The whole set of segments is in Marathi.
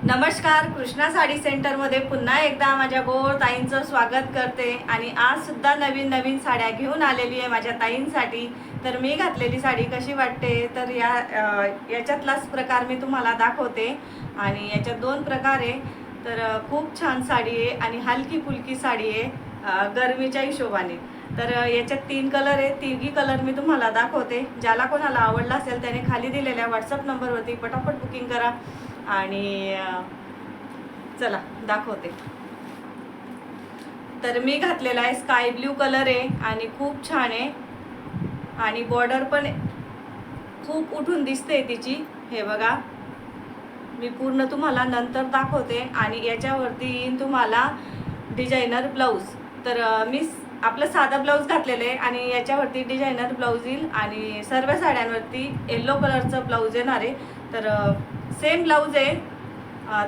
नमस्कार, कृष्णा साडी सेंटरमध्ये पुन्हा एकदा माझ्या गोड ताईंचं स्वागत करते. आणि आज सुद्धा नवीन नवीन साड्या घेऊन आलेली आहे माझ्या ताईंसाठी. तर मी घातलेली साडी कशी वाटते तर याच्यातलाच प्रकार मी तुम्हाला दाखवते. आणि याच्यात दोन प्रकार आहे. तर खूप छान साडी आहे आणि हलकी फुलकी साडी आहे गरमीच्या हिशोबाने. तर याच्यात 3 कलर आहे. तिन्ही कलर मी तुम्हाला दाखवते. ज्याला कोणाला आवडला असेल त्याने खाली दिलेल्या व्हॉट्सअप नंबरवरती पटापट बुकिंग करा. आणि चला दाखवते. तर मी घातलेला आहे स्काय ब्ल्यू कलर आहे आणि खूप छान आहे. आणि बॉर्डर पण खूप उठून दिसते तिची. हे बघा, मी पूर्ण तुम्हाला नंतर दाखवते. आणि याच्यावरती येईन तुम्हाला डिझायनर ब्लाऊज. तर मी आपलं साधा ब्लाऊज घातलेलं आहे आणि याच्यावरती डिझायनर ब्लाऊज येईल. आणि सर्व साड्यांवरती येल्लो कलरचं ब्लाऊज येणार आहे. तर सेम ब्लाऊज आहे,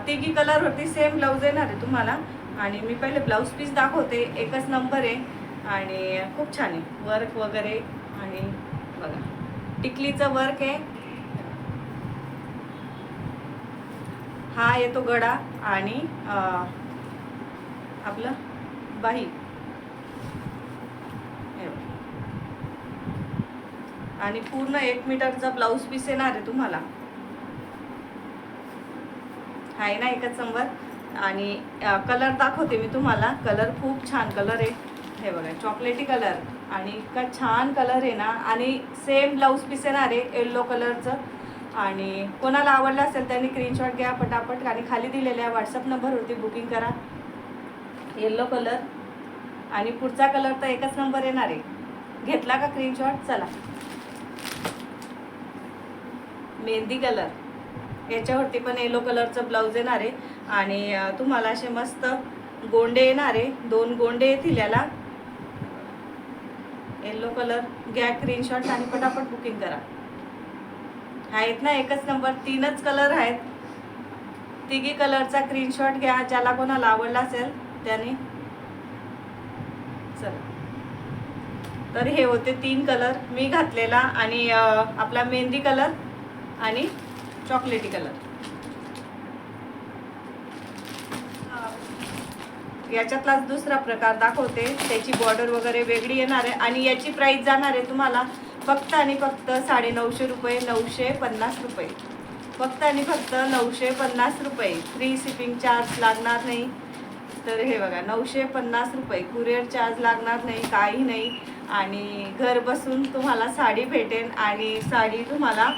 तिघी कलरवरती सेम ब्लाऊज येणार आहे तुम्हाला. आणि मी पहिले ब्लाऊज पीस दाखवते. एकच नंबर आहे आणि खूप छान आहे वर्क वगैरे. आणि बघा, टिकलीचं वर्क आहे. हा येतो गळा आणि आपलं बाही. आणि पूर्ण 1 मीटरचा ब्लाऊज पीस येणार आहे तुम्हाला. आहे ना एकच नंबर. आणि कलर दाखवते मी तुम्हाला. कलर खूप छान कलर आहे. हे बघा, चॉकलेटी कलर आणि इतका छान कलर आहे ना. आणि सेम ब्लाऊज पीस येणार आहे येल्लो कलरचं. आणि कोणाला आवडलं असेल त्यांनी स्क्रीनशॉट घ्या पटापट आणि खाली दिलेल्या व्हॉट्सअप नंबरवरती बुकिंग करा. येल्लो कलर आणि पुढचा कलर तर एकच नंबर येणार आहे. घेतला का स्क्रीनशॉट? चला, मेहंदी कलर. याच्यावरती पण येलो कलरचं ब्लाऊज येणार आहे. आणि तुम्हाला असे मस्त गोंडे येणार आहे. 2 गोंडे येतील याला. येल्लो कलर घ्या स्क्रीनशॉट आणि पटापट बुकिंग करा. आहेत ना एकच नंबर. 3च कलर आहेत. तिघी कलरचा स्क्रीनशॉट घ्या ज्याला कोणाला आवडला असेल त्याने. चला, तर हे होते 3 कलर मी घातलेला. आणि आपला मेहंदी कलर आणि चॉकलेटी कलर. याच्यातलाच दुसरा प्रकार दाखवते. त्याची बॉर्डर वगैरे वेगळी येणार आहे. आणि याची प्राईस जाणार आहे तुम्हाला फक्त आणि फक्त 950 रुपये, 950 रुपये. फक्त आणि फक्त 950 रुपये. फ्री शिपिंग चार्ज लागणार नाही. तर हे बघा, 950 रुपये. कुरिअर चार्ज लागणार नाही, काही नाही. आणि घर बसून तुम्हाला साडी भेटेल. आणि साडी तुम्हाला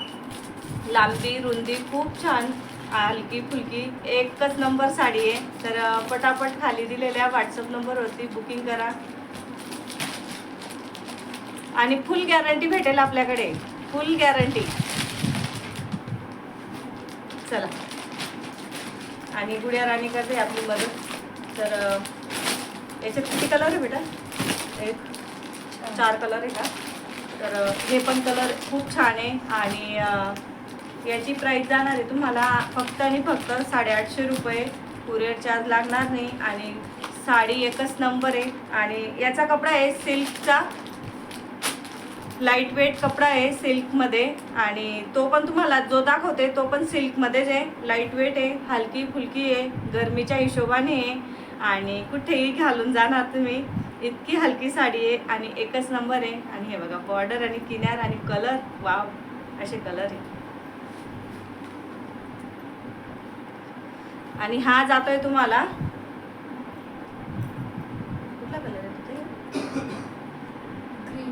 लांबी रुंदी खूप छान, हलकी फुलकी एकच नंबर साडी आहे. तर पटापट खाली दिलेल्या व्हॉट्सअप नंबरवरती बुकिंग करा. आणि फुल गॅरंटी भेटेल आपल्याकडे, फुल गॅरंटी. चला, आणि गुड्या राणी करते आपली मदत. तर याच्यात किती कलर आहे बेटा? 4 कलर आहे का? तर हे पण कलर खूप छान आहे. आणि याची प्राईस जाणार आहे तुम्हाला फक्त आणि फक्त 850 रुपये. कुरिअर चार्ज लागणार नाही. आणि साडी एकच नंबर आहे. आणि याचा कपडा आहे सिल्कचा, लाईट वेट कपडा आहे सिल्कमध्ये. आणि तो पण तुम्हाला जो दाखवते तो पण सिल्कमध्येच आहे. लाईट वेट आहे, हलकी फुलकी आहे, गरमीच्या हिशोबाने आहे. आणि कुठेही घालून जाणार तुम्ही. इतकी हलकी साडी आहे आणि एकच नंबर आहे. आणि हे बघा, बॉर्डर आणि किनार आणि कलर, वाव, असे कलर आहे. आणि हा जातोय तुम्हाला कुठला कलर आहे तिथे? ग्रीन.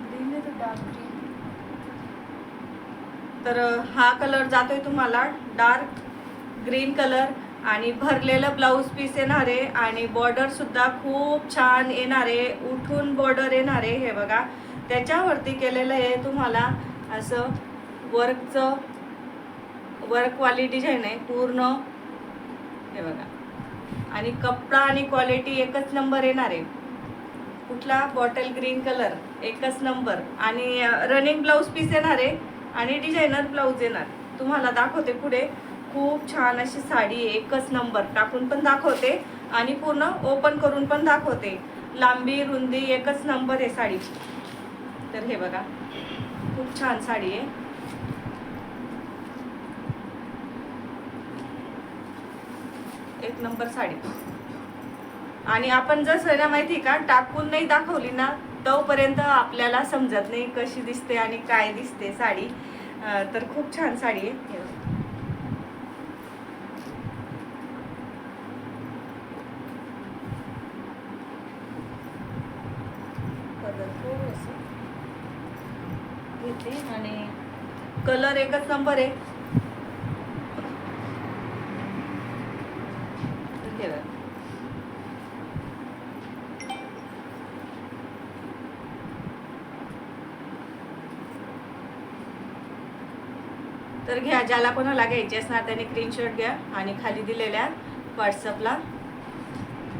ग्रीन आहे तो, डार्क ग्रीन. तर हा कलर जातोय तुम्हाला डार्क ग्रीन कलर. आणि भरलेलं ब्लाऊज पीस येणार आहे. आणि बॉर्डर सुद्धा खूप छान येणार आहे, उठून बॉर्डर येणार आहे. हे बघा, त्याच्यावरती केलेलं आहे तुम्हाला असं वर्कचं, वर्कवाली डिझाईन आहे पूर्ण. हे बघा, आणि कपडा आणि क्वालिटी एकच नंबर येणार आहे. कुठला? बॉटल ग्रीन कलर, एकच नंबर. आणि रनिंग ब्लाऊज पीस येणार आहे आणि डिझायनर ब्लाऊज येणार. तुम्हाला दाखवते पुढे. खूप छान अशी साडी आहे, एकच नंबर. टाकून पण दाखवते आणि पूर्ण ओपन करून पण दाखवते. लांबी रुंदी एकच नंबर आहे साडीची. तर हे बघा, खूप छान साडी आहे. एक नंबर साडी. आणि आपण जसं आहे ना माहिती का, टाकून नाही दाखवली ना तोपर्यंत आपल्याला समजत नाही कशी दिसते आणि काय दिसते साडी. तर खूप छान साडी आहे. हे बघा. थोडंसं घेते आणि कलर एकच नंबर आहे. हे बघा. तर घ्या, ज्याला कोणाला घ्यायची असणार त्याने स्क्रीनशॉट घ्या आणि खाली दिलेल्या व्हॉट्सअपला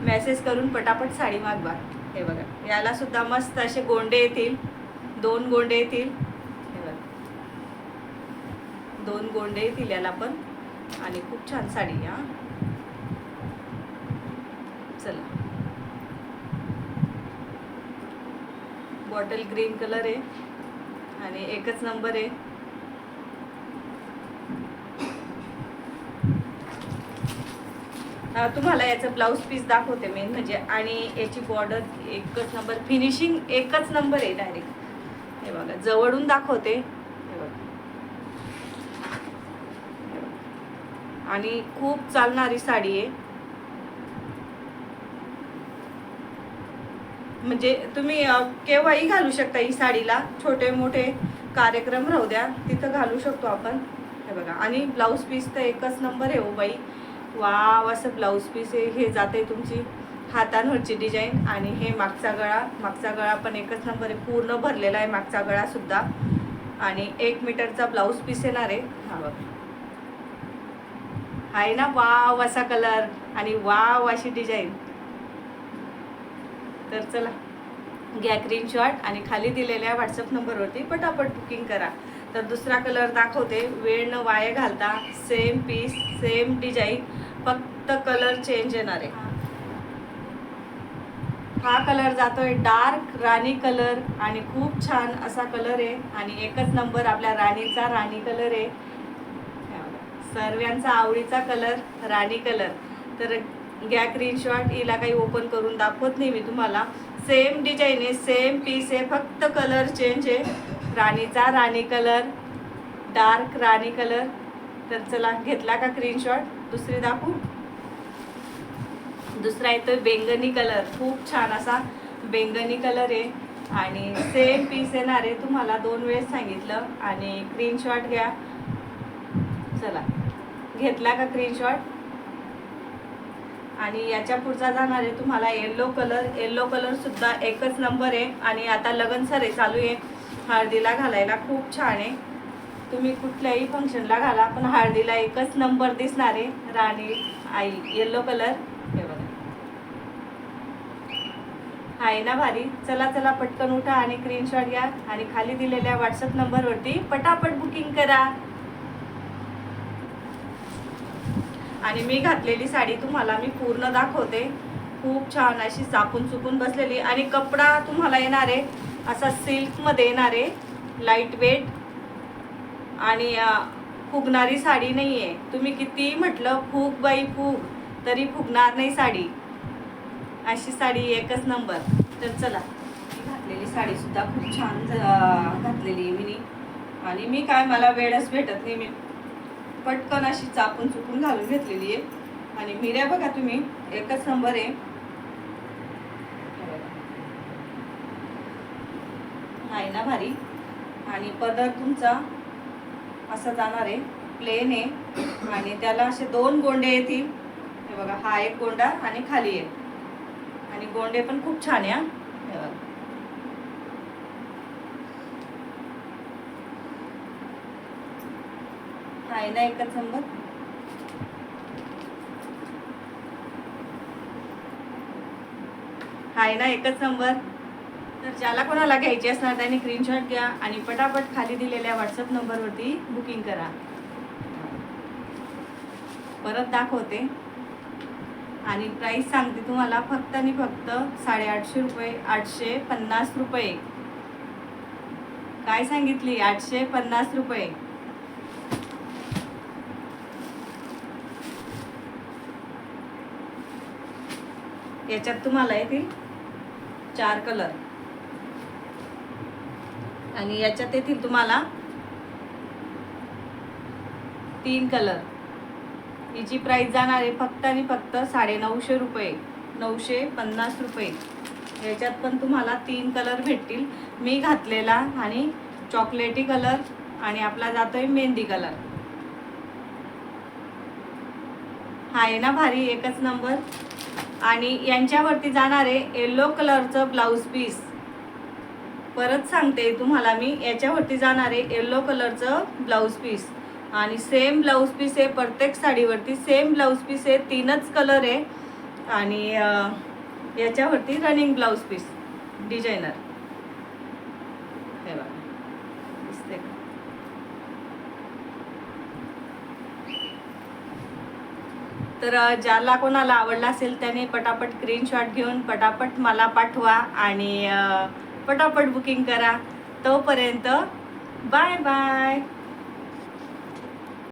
मेसेज करून पटापट साडी मागवा. हे बघा, याला सुद्धा मस्त असे गोंडे येतील, 2 गोंडे येतील. हे बघा, 2 गोंडे येतील याला पण. आणि खूप छान साडी. हा चला, बॉटल ग्रीन कलर आहे आणि एकच नंबर आहे. तुम्हाला याचं ब्लाऊज पीस दाखवते मेन म्हणजे. आणि याची बॉर्डर एकच नंबर, फिनिशिंग एकच नंबर आहे डायरेक्ट. हे बघा, जवळून दाखवते. हे बघा, आणि खूप चालणारी साडी आहे. म्हणजे तुम्ही केव्हाही घालू शकता ही साडीला. छोटे मोठे कार्यक्रम राहू द्या तिथं घालू शकतो आपण. हे बघा, आणि ब्लाऊज पीस तर एकच नंबर आहे. हो बाई, वाव असं ब्लाऊज पीस आहे. हे जाते तुमची हातांवरची डिझाईन. आणि हे मागचा गळा पण एकच नंबर आहे. पूर्ण भरलेला आहे मागचा गळा सुद्धा. आणि 1 मीटरचा ब्लाऊज पीस येणार आहे. हा बघा, आहे ना वाव असा कलर आणि वाव अशी डिझाईन. तर चला, घ्या स्क्रीनशॉट आणि खाली दिलेल्या व्हॉट्सअप नंबरवरती पटापट बुकिंग करा. तर दुसरा कलर दाखवते. वेळ न वाया घालता, सेम पीस सेम डिझाईन, फक्त कलर चेंज येणार आहे. हा कलर जातोय डार्क राणी कलर आणि खूप छान असा कलर आहे. आणि एकच नंबर आपल्या राणीचा राणी कलर आहे. सर्वांचा आवडीचा कलर राणी कलर. तर घ्या स्क्रीनशॉट. हिला काही ओपन करून दाखवत नाही मी तुम्हाला. सेम डिझाईन आहे, सेम पीस आहे, फक्त कलर चेंज आहे. राणीचा राणी कलर, डार्क राणी कलर. तर चला, घेतला का स्क्रीनशॉट. दुसरी दाखवू. दुसरा येतोय बेंगनी कलर. खूप छान असा बेंगनी कलर आहे आणि सेम पीस येणार आहे. तुम्हाला 2 वेळेस सांगितलं. आणि स्क्रीनशॉट घ्या. चला, घेतला का स्क्रीनशॉट. आणि याच्या पुढचा जाणार आहे तुम्हाला येल्लो कलर. येल्लो कलर सुद्धा एकच नंबर आहे. आणि आता लगन सरे चालू आहे, हळदीला घालायला खूप छान आहे. तुम्ही कुठल्याही फंक्शनला घाला पण हळदीला एकच नंबर दिसणार आहे. राणी आई येल्लो कलर. हे बघा, आहे ना भारी. चला चला, पटकन उठा आणि स्क्रीनशॉट घ्या आणि खाली दिलेल्या व्हॉट्सअप नंबरवरती पटापट बुकिंग करा. आणि मी घातलेली साडी तुम्हाला मी पूर्ण दाखवते. खूप छान अशी चापून चुकून बसलेली. आणि कपडा तुम्हाला येणार आहे असा सिल्कमध्ये येणार आहे, लाईट वेट. आणि फुगणारी साडी नाही आहे. तुम्ही किती म्हटलं फूग बाई फूग तरी फुगणार नाही साडी. अशी साडी एकच नंबर. तर चला, घातलेली साडी सुद्धा खूप छान घातलेली आहे मी. आणि मी काय, मला वेळच भेटत नाही, मी पटकन अशी चापून चुकून घालून घेतलेली आहे. आणि मिऱ्या बघा तुम्ही, एकच नंबर आहे. आहे ना भारी. आणि पदर तुमचा असा जाणार आहे, प्लेन आहे. आणि त्याला असे 2 गोंडे येतील. हे बघा, हा एक गोंडा आणि खाली आहे. आणि गोंडे पण खूप छान आहे. हे बघा, आहे ना एकच नंबर. आहे ना एकच नंबर. तर ज्याला कोणाला घ्यायची असणार त्याने स्क्रीनशॉट घ्या आणि पटापट खाली दिलेल्या व्हॉट्सअप नंबरवरती बुकिंग करा. परत दाखवते आणि प्राईस सांगते तुम्हाला. फक्त आणि फक्त 850 रुपये, 850 रुपये. काय सांगितली? 850 रुपये. याच्यात तुम्हाला येतील 4 कलर आणि याच्यात येतील तुम्हाला 3 कलर. हिची प्राइस जाणार आहे फक्त आणि फक्त 950 रुपये, 950 रुपये. याच्यात पण तुम्हाला 3 कलर भेटतील. मी घातलेला आणि चॉकलेटी कलर आणि आपला जातोय मेहंदी कलर. हा आहे ना भारी, एकच नंबर. आणि यांच्यावरती जाणार आहे येलो कलरचं ब्लाऊज पीस. परत सांगते तुम्हाला मी, याच्यावरती जाणार आहे येलो कलरचं ब्लाऊज पीस आणि सेम ब्लाऊज पीस आहे प्रत्येक साडीवरती. सेम ब्लाऊज पीस आहे, 3च कलर आहे आणि याच्यावरती रनिंग ब्लाऊज पीस डिझायनर. हे बघा दिसते का? तर ज्याला कोणाला आवडला असेल त्याने पटापट स्क्रीनशॉट घेऊन पटापट मला पाठवा आणि पटापट बुकिंग करा. तोपर्यंत बाय बाय.